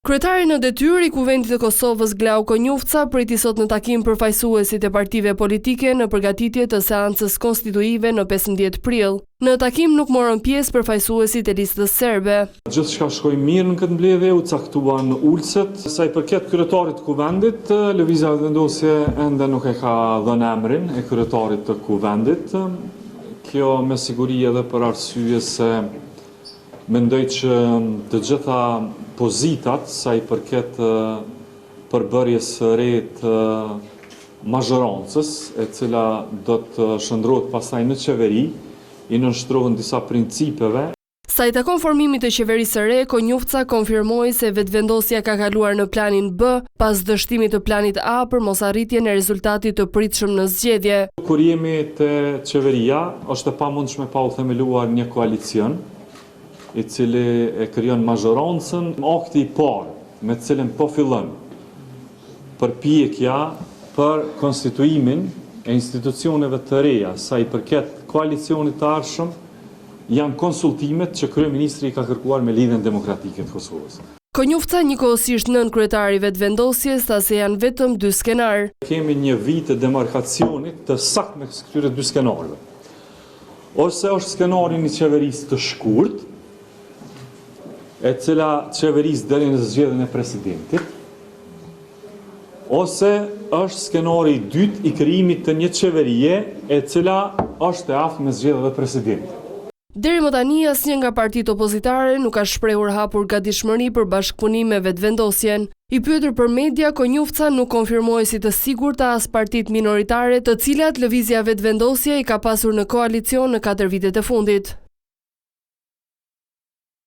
Kryetari në detyrë i Kuvendit të Kosovës Glauko Njufca priti sot në takim përfaqësuesit e partive politike në përgatitje të seancës konstituive në 15 prill. Në takim nuk morën pjesë përfaqësuesit e listës serbe. Gjithçka shkoi mirë në këtë mbledhje, u caktuan ulset. Sa i përket kryetarit të Kuvendit, lëvizja vendosje ende nuk e ka dhënë emrin e kryetarit të Kuvendit. Kjo me siguri edhe për arsye se mendoj që të gjitha pozitat sa i përket përbërjes së re të mazhorancës, e cila do të shndrohet pastaj në qeveri, i nënshtrohen disa principeve. Sa i takon formimit të qeverisë së re, Konjufca konfirmoi se vetëvendosja ka kaluar në planin B pas dështimit të planit A për mosarritjen e rezultatit të pritshëm në zgjedhje. Kur jemi te qeveria, është e pamundshme pa u themeluar një koalicion i cili e krijon mazhorancën. Akti i parë me cilën po fillon përpjekja për konstituimin e institucioneve të reja sa i përket koalicionit të ardhshëm janë konsultimet që kryeministri ka kërkuar me Lidhjen Demokratike të Kosovës. Konjufca njëkohësisht nën kryetari vetëvendosjes sa se janë vetëm 2 skenar. Kemi një vit të demarkacionit të saktë me këtyre 2 skenarëve. Ose është skenari i qeverisë të shkurt, e cila qeverisë deri në zgjedhjen e presidentit, ose është skenari i dytë i krijimit të një qeverie e cila është e aftë me zgjedhjen e presidentit. Deri më tani asnjë nga partitë opozitare nuk ka shprehur hapur gatishmëri për bashkëpunim me vetëvendosjen. I pyetur për media, Konjufca nuk konfirmoi si të sigurta as partitë minoritare, të cilat lëvizja vetëvendosje i ka pasur në koalicion në 4 vitet e fundit.